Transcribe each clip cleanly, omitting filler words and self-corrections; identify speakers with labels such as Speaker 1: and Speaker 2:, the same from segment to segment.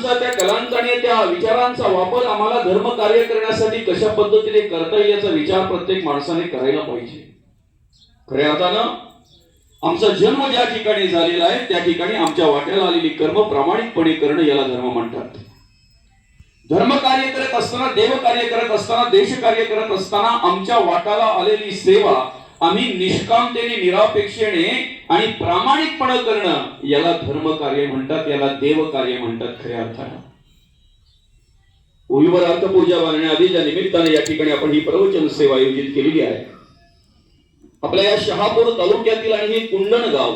Speaker 1: भावनांचा, त्या कलांचा आणि त्या विचारांचा वापर आम्हाला धर्म कार्य करण्यासाठी कशा पद्धतीने करता येईल याचा विचार प्रत्येक माणसाने करायला पाहिजे. खऱ्या अर्थानं आमचा जन्म ज्या ठिकाणी झालेला आहे त्या ठिकाणी आमच्या वाट्याला आलेली कर्म प्रामाणिकपणे करणं याला धर्म म्हणतात. धर्म कार्य करत असताना, देव कार्य करत असताना, देश कार्य करत असताना आमच्या वाट्याला आलेली सेवा आम्ही निष्कामतेने, निरापेक्षेने आणि प्रामाणिकपणे करणं याला धर्म कार्य म्हणतात, याला देव कार्य म्हणतात. खऱ्या अर्थानं ओळीवर अर्थपूजा बांधण्याआधीच्या निमित्ताने या ठिकाणी आपण ही प्रवचन सेवा आयोजित केलेली आहे. आपल्या या शहापूर तालुक्यातील आणि हे कुंडण गाव,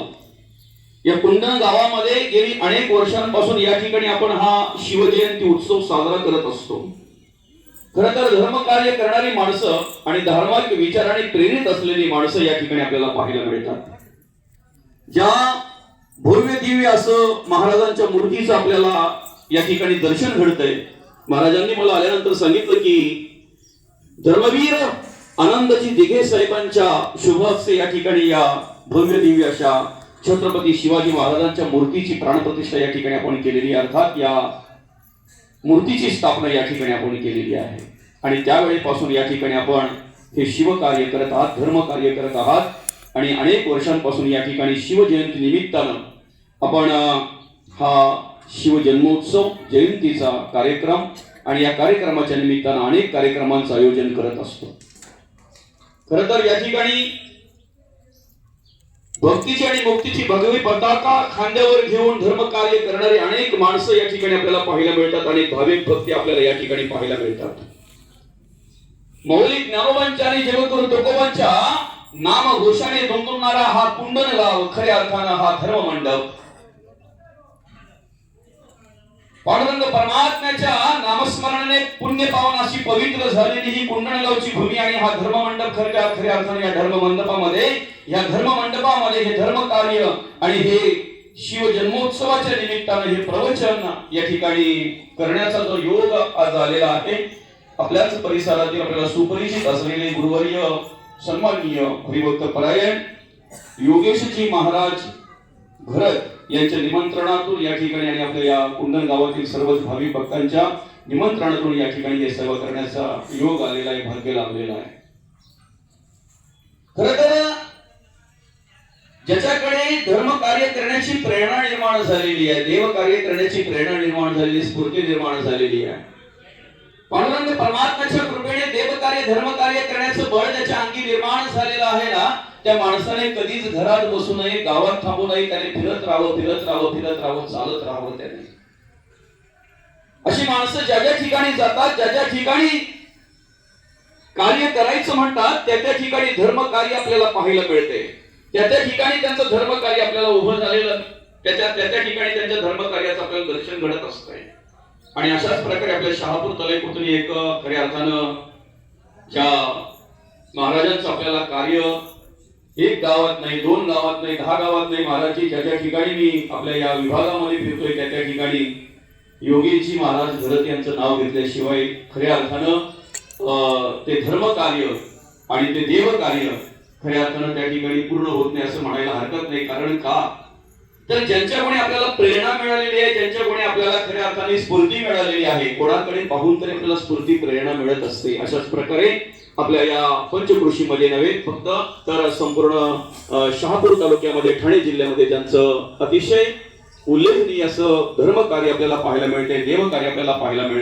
Speaker 1: या कुंडण गावामध्ये गेली अनेक वर्षांपासून या ठिकाणी आपण हा शिवजयंती उत्सव साजरा करत असतो. खरं तर धर्म कार्य करणारी माणसं आणि धार्मिक विचाराने प्रेरित असलेली माणसं या ठिकाणी आपल्याला पाहायला मिळतात. ज्या भव्य दिव्य असं महाराजांच्या मूर्तीचं आपल्याला या ठिकाणी दर्शन घडतंय. महाराजांनी मला आल्यानंतर सांगितलं की धर्मवीर आनंदजी दिघे साहेबांच्या शुभ हस्ते या ठिकाणी या भव्य दिव्य अशा छत्रपती शिवाजी महाराजांच्या मूर्तीची प्राणप्रतिष्ठा या ठिकाणी आपण केलेली, अर्थात या मूर्तीची स्थापना या ठिकाणी आपण केलेली आहे. आणि त्यावेळेपासून या ठिकाणी आपण हे शिवकार्य करत आहात, धर्म कार्य करत आहात आणि अनेक वर्षांपासून या ठिकाणी शिवजयंती निमित्तानं आपण हा शिवजन्मोत्सव जयंतीचा कार्यक्रम आणि या कार्यक्रमाच्या निमित्तानं अनेक कार्यक्रमांचं आयोजन करत असतो. खरं तर या ठिकाणी भक्तीची आणि मुक्तीची भगवी पताका खांद्यावर घेऊन धर्म कार्य करणारी अनेक माणसं या ठिकाणी आपल्याला पाहायला मिळतात आणि भाविक भक्ती आपल्याला या ठिकाणी पाहायला मिळतात. मौलिक ज्ञानोबांच्या आणि जगद्गुरु तुकोबांच्या नामघोषाने दुमदुमणारा हा कुंडण गाव, खऱ्या अर्थानं हा धर्म मंडप, पांडुरंग परमात्म्याच्या नामस्मरणाने पुण्य पावन अशी पवित्र झालेली ही कुंडणगावची भूमी आणि हा धर्म मंडप खऱ्या अर्थाने या धर्म मंडपामध्ये हे धर्म कार्य आणि हे शिव जन्मोत्सवाच्या निमित्ताने हे प्रवचन या ठिकाणी करण्याचा जो योग आज आलेला आहे. आपल्याच परिसरातील आपल्याला सुपरिचित असलेले गुरुवर्य सन्माननीय हरिभक्त परायण योगेशजी महाराज घरत यांच्या निमंत्रणातून या ठिकाणी आणि आपल्या या कुंडण गावातील सर्व भाविक भक्तांच्या निमंत्रणातून या ठिकाणी हे सेवा करण्याचा योग आलेला आहे, भाग्य लाभलेला आहे. खरं तर ज्याच्याकडे धर्म कार्य करण्याची प्रेरणा निर्माण झालेली आहे, देव कार्य करण्याची प्रेरणा निर्माण झालेली, स्फूर्ती निर्माण झालेली आहे, पांडुरंग परमात्म्याच्या कृपेने देव कार्य धर्म कार्य करण्याचं बळ त्याच्या अंगी निर्माण झालेलं आहे ना, त्या माणसाने कधीच घरात बसू नये, गावात थांबू नये, त्याने फिरत राहावं, चालत राहावं. त्याने अशी माणसं ज्या ज्या ठिकाणी जातात, ज्या ज्या ठिकाणी कार्य करायचं म्हणतात त्या ठिकाणी धर्म कार्य आपल्याला पाहायला मिळते. त्या ठिकाणी त्यांचं धर्म कार्य आपल्याला उभं झालेलं, त्या ठिकाणी त्यांच्या धर्म कार्याचं आपल्याला दर्शन घडत असतंय. आणि अशाच प्रकारे आपल्या शहापूर तालुक्यातून एक खऱ्या अर्थानं ज्या महाराजांचं आपल्याला कार्य एक गावात नाही, 2 गावात नाही, 10 गावात नाही, महाराजची ज्या ज्या ठिकाणी मी आपल्या या विभागामध्ये फिरतोय त्या ठिकाणी योगीजी महाराज घरत यांचं नाव घेतल्याशिवाय खऱ्या अर्थानं ते धर्म कार्य आणि ते देव कार्य खऱ्या अर्थानं त्या ठिकाणी पूर्ण होत नाही असं म्हणायला हरकत नाही. कारण का तर ज्यांच्याकडे आपल्याला प्रेरणा मिळालेली आहे, ज्यांच्याकडे आपल्याला खऱ्या अर्थाने स्फूर्ती मिळालेली आहे, कोणाकडे पाहून तरी आपल्याला स्फूर्ती प्रेरणा मिळत असते. अशाच प्रकारे आपल्या या पंचकृषीमध्ये नव्हे फक्त तर संपूर्ण शहापूर तालुक्यामध्ये, ठाणे जिल्ह्यामध्ये ज्यांचं अतिशय उल्लेखनीय असं धर्म कार्य आपल्याला पाहायला मिळते, देव कार्य आपल्याला पाहायला मिळते.